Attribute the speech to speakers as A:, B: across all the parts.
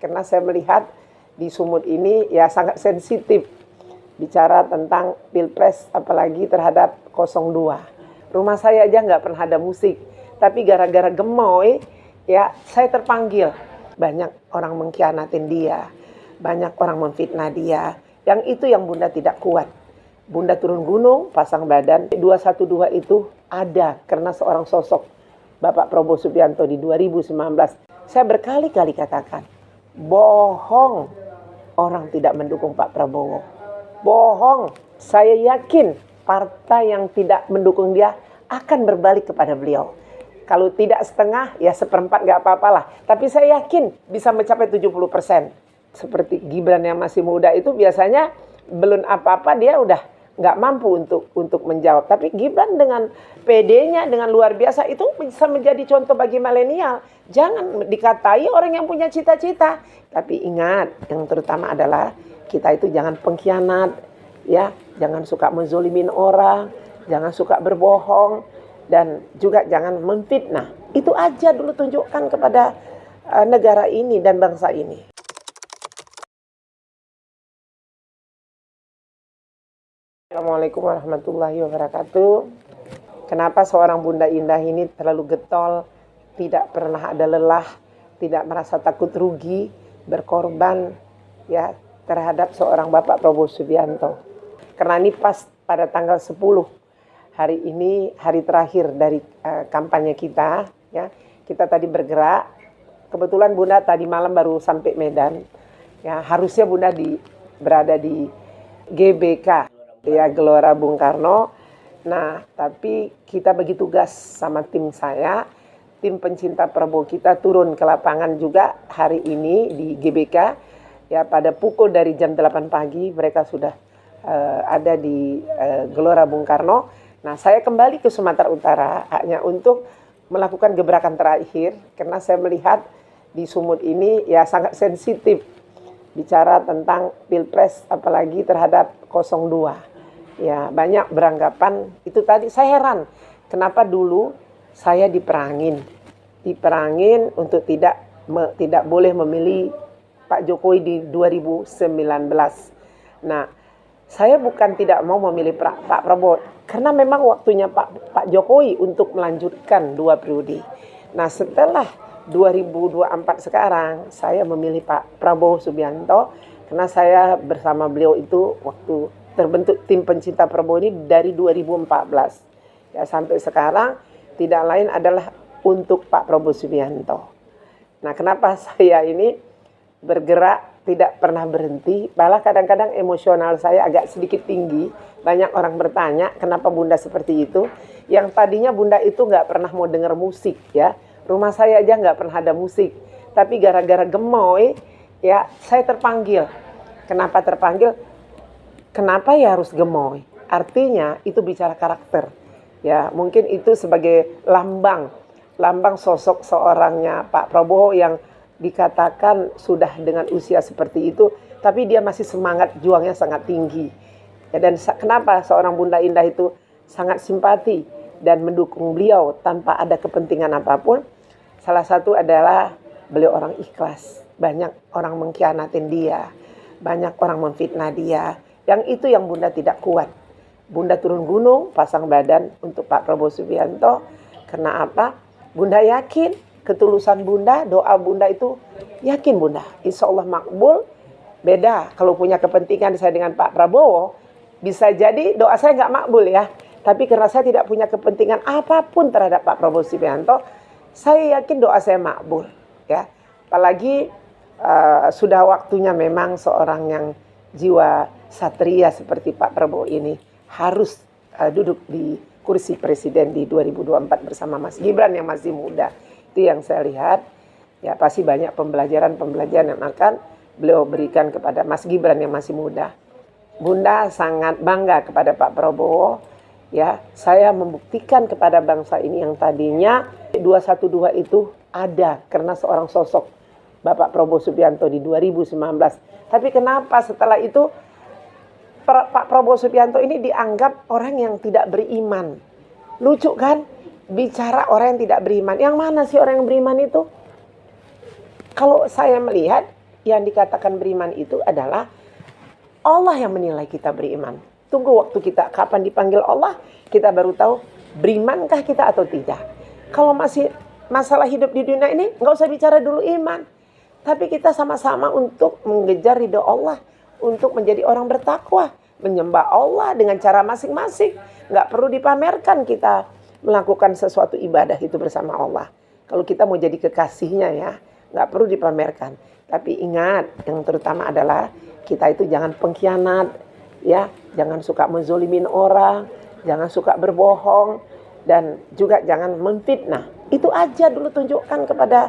A: karena saya melihat di Sumut ini ya sangat sensitif bicara tentang Pilpres, apalagi terhadap 02. Rumah saya aja nggak pernah ada musik, tapi gara-gara gemoy ya saya terpanggil. Banyak orang mengkhianatin dia, banyak orang memfitnah dia. Yang itu yang Bunda tidak kuat. Bunda turun gunung, pasang badan. 212 itu ada karena seorang sosok Bapak Prabowo Subianto di 2019. Saya berkali-kali katakan, bohong orang tidak mendukung Pak Prabowo. Bohong. Saya yakin partai yang tidak mendukung dia akan berbalik kepada beliau. Kalau tidak setengah, ya seperempat gak apa-apalah. Tapi saya yakin bisa mencapai 70%. Seperti Gibran yang masih muda itu biasanya belum apa-apa dia udah nggak mampu untuk menjawab. Tapi Gibran dengan PD-nya, dengan luar biasa itu bisa menjadi contoh bagi milenial. Jangan dikatai orang yang punya cita-cita. Tapi ingat, yang terutama adalah kita itu jangan pengkhianat, ya, jangan suka menzolimin orang, jangan suka berbohong, dan juga jangan memfitnah. Itu aja dulu tunjukkan kepada negara ini dan bangsa ini. Assalamualaikum warahmatullahi wabarakatuh. Kenapa seorang Bunda Indah ini terlalu getol, tidak pernah ada lelah, tidak merasa takut rugi, berkorban ya terhadap seorang Bapak Prabowo Subianto. Karena ini pas pada tanggal 10 hari ini, hari terakhir dari kampanye kita, ya. Kita tadi bergerak. Kebetulan Bunda tadi malam baru sampai Medan. Ya, harusnya Bunda berada di GBK, ya, Gelora Bung Karno. Nah, tapi kita bagi tugas sama tim saya, tim pencinta Prabowo kita turun ke lapangan juga hari ini di GBK. Ya, pada pukul dari jam 8 pagi mereka sudah ada di Gelora Bung Karno. Nah, saya kembali ke Sumatera Utara hanya untuk melakukan gebrakan terakhir karena saya melihat di Sumut ini ya sangat sensitif bicara tentang Pilpres, apalagi terhadap 02. Ya, banyak beranggapan itu tadi. Saya heran kenapa dulu saya diperangin untuk tidak boleh memilih Pak Jokowi di 2019. Nah, saya bukan tidak mau memilih Pak Prabowo karena memang waktunya Pak Jokowi untuk melanjutkan 2 periode. Nah, setelah 2024 sekarang saya memilih Pak Prabowo Subianto karena saya bersama beliau itu waktu terbentuk tim pencinta Prabowo ini dari 2014. Ya, sampai sekarang tidak lain adalah untuk Pak Prabowo Subianto. Nah, kenapa saya ini bergerak tidak pernah berhenti, malah kadang-kadang emosional saya agak sedikit tinggi. Banyak orang bertanya kenapa Bunda seperti itu. Yang tadinya Bunda itu nggak pernah mau dengar musik, ya. Rumah saya aja nggak pernah ada musik. Tapi gara-gara gemoy, ya saya terpanggil. Kenapa terpanggil? Kenapa ya harus gemoy? Artinya itu bicara karakter. Ya, mungkin itu sebagai lambang sosok seorangnya Pak Prabowo yang dikatakan sudah dengan usia seperti itu, tapi dia masih semangat, juangnya sangat tinggi. Ya, dan kenapa seorang Bunda Indah itu sangat simpati dan mendukung beliau tanpa ada kepentingan apapun? Salah satu adalah beliau orang ikhlas. Banyak orang mengkhianatin dia, banyak orang memfitnah dia. Yang itu yang Bunda tidak kuat. Bunda turun gunung, pasang badan untuk Pak Prabowo Subianto. Karena apa? Bunda yakin ketulusan Bunda, doa Bunda itu yakin Bunda, insya Allah makbul. Beda kalau punya kepentingan saya dengan Pak Prabowo, bisa jadi doa saya nggak makbul ya. Tapi karena saya tidak punya kepentingan apapun terhadap Pak Prabowo Subianto, saya yakin doa saya makbul. Ya, apalagi sudah waktunya memang seorang yang jiwa satria seperti Pak Prabowo ini harus duduk di kursi presiden di 2024 bersama Mas Gibran yang masih muda. Itu yang saya lihat, ya pasti banyak pembelajaran yang akan beliau berikan kepada Mas Gibran yang masih muda. Bunda sangat bangga kepada Pak Prabowo, ya. Saya membuktikan kepada bangsa ini yang tadinya 212 itu ada karena seorang sosok Bapak Prabowo Subianto di 2019. Tapi kenapa setelah itu Pak Prabowo Subianto ini dianggap orang yang tidak beriman? Lucu kan? Bicara orang yang tidak beriman. Yang mana sih orang yang beriman itu? Kalau saya melihat yang dikatakan beriman itu adalah Allah yang menilai kita beriman. Tunggu waktu kita kapan dipanggil Allah, kita baru tahu berimankah kita atau tidak. Kalau masih masalah hidup di dunia ini, nggak usah bicara dulu iman. Tapi kita sama-sama untuk mengejar ridho Allah, untuk menjadi orang bertakwa, menyembah Allah dengan cara masing-masing. Nggak perlu dipamerkan kita melakukan sesuatu ibadah itu bersama Allah. Kalau kita mau jadi kekasihnya ya, nggak perlu dipamerkan. Tapi ingat, yang terutama adalah kita itu jangan pengkhianat, ya, jangan suka menzolimin orang, jangan suka berbohong, dan juga jangan memfitnah. Itu aja dulu tunjukkan kepada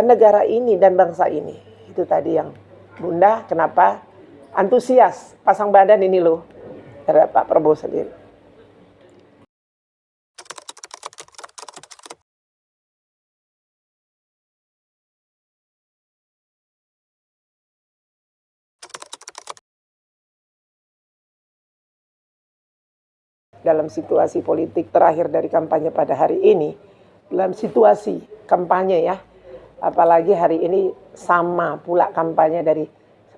A: negara ini dan bangsa ini. Itu tadi yang Bunda kenapa antusias pasang badan ini loh terhadap Pak Prabowo sendiri. Dalam situasi politik terakhir dari kampanye pada hari ini, dalam situasi kampanye ya, apalagi hari ini sama pula kampanye dari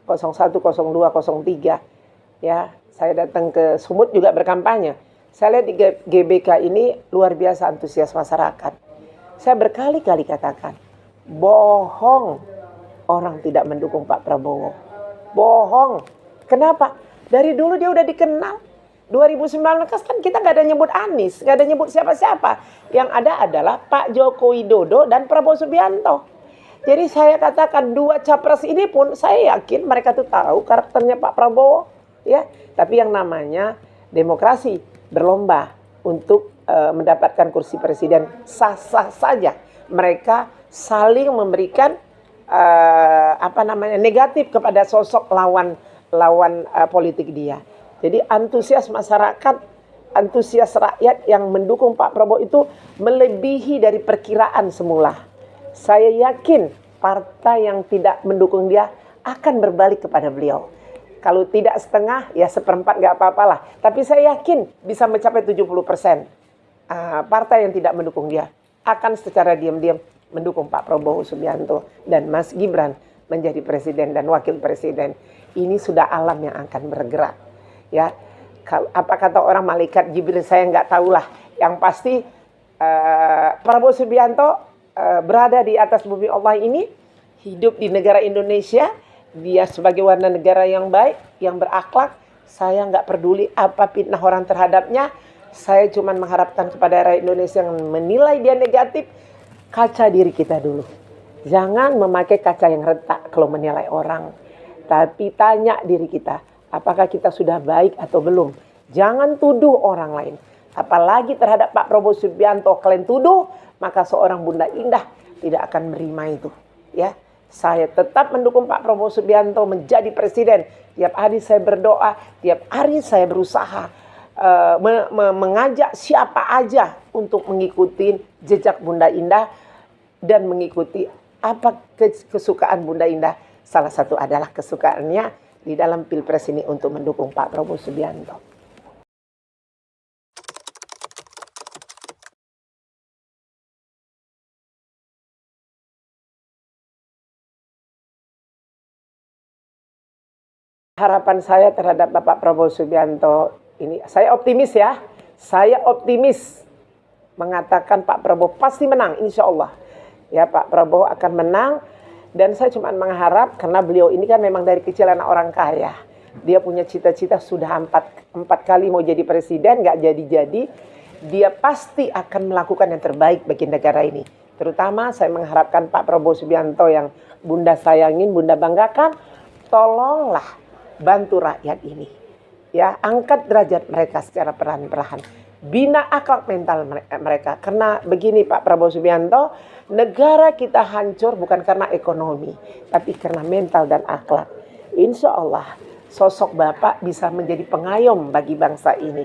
A: 01, 02, 03 ya, saya datang ke Sumut juga berkampanye. Saya lihat di GBK ini luar biasa antusias masyarakat. Saya berkali-kali katakan, bohong orang tidak mendukung Pak Prabowo. Bohong. Kenapa? Dari dulu dia udah dikenal. 2019 kan kita nggak ada nyebut Anies, nggak ada nyebut siapa-siapa. Yang ada adalah Pak Joko Widodo dan Prabowo Subianto. Jadi saya katakan dua capres ini pun saya yakin mereka tuh tahu karakternya Pak Prabowo, ya. Tapi yang namanya demokrasi berlomba untuk mendapatkan kursi presiden sah-sah saja. Mereka saling memberikan negatif kepada sosok lawan politik dia. Jadi antusias masyarakat, antusias rakyat yang mendukung Pak Prabowo itu melebihi dari perkiraan semula. Saya yakin partai yang tidak mendukung dia akan berbalik kepada beliau. Kalau tidak setengah, ya seperempat gak apa-apalah. Tapi saya yakin bisa mencapai 70%. Partai yang tidak mendukung dia akan secara diam-diam mendukung Pak Prabowo Subianto dan Mas Gibran menjadi presiden dan wakil presiden. Ini sudah alam yang akan bergerak. Ya, apa kata orang malaikat Jibril saya nggak tahulah. Yang pasti Prabowo Subianto berada di atas bumi Allah ini, hidup di negara Indonesia, dia sebagai warga negara yang baik, yang berakhlak. Saya nggak peduli apa fitnah orang terhadapnya. Saya cuma mengharapkan kepada rakyat Indonesia yang menilai dia negatif, kaca diri kita dulu. Jangan memakai kaca yang retak kalau menilai orang. Tapi tanya diri kita, apakah kita sudah baik atau belum? Jangan tuduh orang lain. Apalagi terhadap Pak Prabowo Subianto, kalian tuduh, maka seorang Bunda Indah tidak akan menerima itu. Ya, saya tetap mendukung Pak Prabowo Subianto menjadi presiden. Tiap hari saya berdoa, tiap hari saya berusaha mengajak siapa aja untuk mengikuti jejak Bunda Indah dan mengikuti apa kesukaan Bunda Indah. Salah satu adalah kesukaannya di dalam Pilpres ini untuk mendukung Pak Prabowo Subianto. Harapan saya terhadap Bapak Prabowo Subianto ini, saya optimis ya. Saya optimis mengatakan Pak Prabowo pasti menang, insya Allah. Ya, Pak Prabowo akan menang. Dan saya cuma mengharap, karena beliau ini kan memang dari kecil anak orang kaya. Dia punya cita-cita sudah empat kali mau jadi presiden, nggak jadi-jadi. Dia pasti akan melakukan yang terbaik bagi negara ini. Terutama saya mengharapkan Pak Prabowo Subianto yang Bunda sayangin, Bunda banggakan, tolonglah bantu rakyat ini. Ya, angkat derajat mereka secara perlahan-lahan. Bina akhlak mental mereka. Karena begini Pak Prabowo Subianto, negara kita hancur bukan karena ekonomi, tapi karena mental dan akhlak. Insya Allah sosok Bapak bisa menjadi pengayom bagi bangsa ini.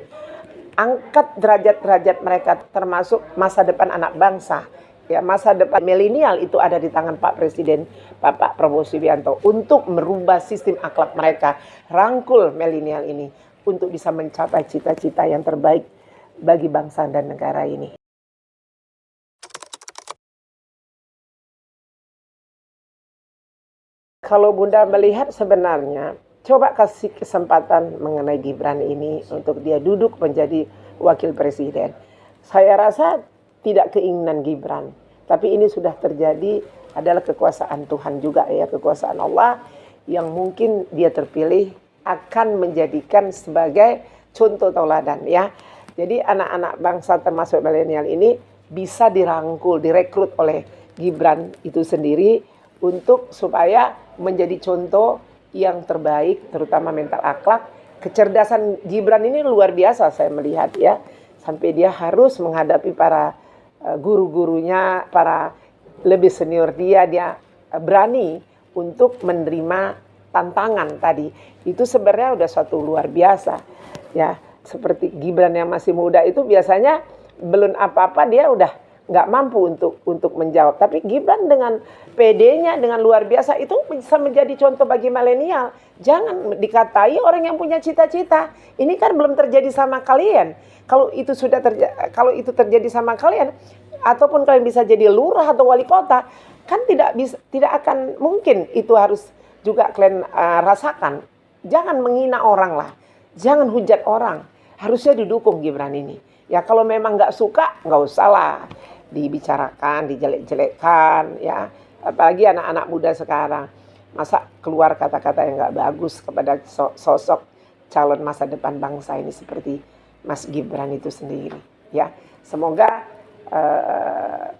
A: Angkat derajat-derajat mereka termasuk masa depan anak bangsa. Ya, masa depan milenial itu ada di tangan Pak Presiden Bapak Prabowo Subianto untuk merubah sistem akhlak mereka. Rangkul milenial ini untuk bisa mencapai cita-cita yang terbaik bagi bangsa dan negara ini. Kalau Bunda melihat sebenarnya, coba kasih kesempatan mengenai Gibran ini untuk dia duduk menjadi wakil presiden. Saya rasa tidak keinginan Gibran, tapi ini sudah terjadi adalah kekuasaan Tuhan juga ya, kekuasaan Allah yang mungkin dia terpilih akan menjadikan sebagai contoh tauladan ya. Jadi anak-anak bangsa termasuk milenial ini bisa dirangkul, direkrut oleh Gibran itu sendiri untuk supaya menjadi contoh yang terbaik, terutama mental akhlak. Kecerdasan Gibran ini luar biasa saya melihat ya, sampai dia harus menghadapi para guru-gurunya, para lebih senior dia berani untuk menerima tantangan tadi. Itu sebenarnya udah suatu luar biasa ya. Seperti Gibran yang masih muda itu biasanya belum apa-apa dia udah nggak mampu untuk menjawab. Tapi Gibran dengan PD-nya, dengan luar biasa itu bisa menjadi contoh bagi milenial. Jangan dikatai orang yang punya cita-cita. Ini kan belum terjadi sama kalian. Kalau itu terjadi sama kalian, ataupun kalian bisa jadi lurah atau wali kota, kan tidak akan mungkin itu harus juga kalian rasakan. Jangan menghina orang lah, jangan hujat orang. Harusnya didukung Gibran ini. Ya kalau memang nggak suka, nggak usah lah dibicarakan, dijelek-jelekkan ya. Apalagi anak-anak muda sekarang. Masa keluar kata-kata yang nggak bagus kepada sosok calon masa depan bangsa ini seperti Mas Gibran itu sendiri. Ya, semoga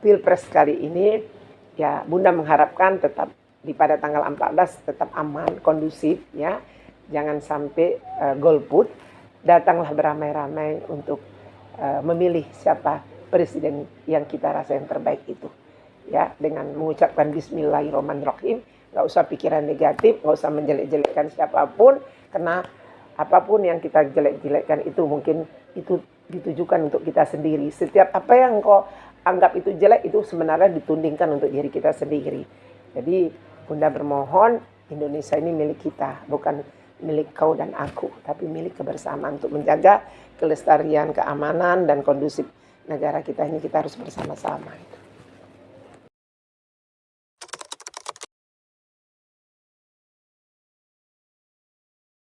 A: Pilpres kali ini ya Bunda mengharapkan tetap pada tanggal 14 tetap aman, kondusif ya. Jangan sampai golput. Datanglah beramai-ramai untuk memilih siapa presiden yang kita rasa yang terbaik itu. Ya, dengan mengucapkan Bismillahirrahmanirrahim, nggak usah pikiran negatif, nggak usah menjelek-jelekkan siapapun, karena apapun yang kita jelek-jelekkan itu mungkin itu ditujukan untuk kita sendiri. Setiap apa yang kau anggap itu jelek itu sebenarnya ditundingkan untuk diri kita sendiri. Jadi Bunda bermohon, Indonesia ini milik kita, bukan milik kau dan aku, tapi milik kebersamaan untuk menjaga kelestarian, keamanan dan kondusif negara kita ini. Kita harus bersama-sama.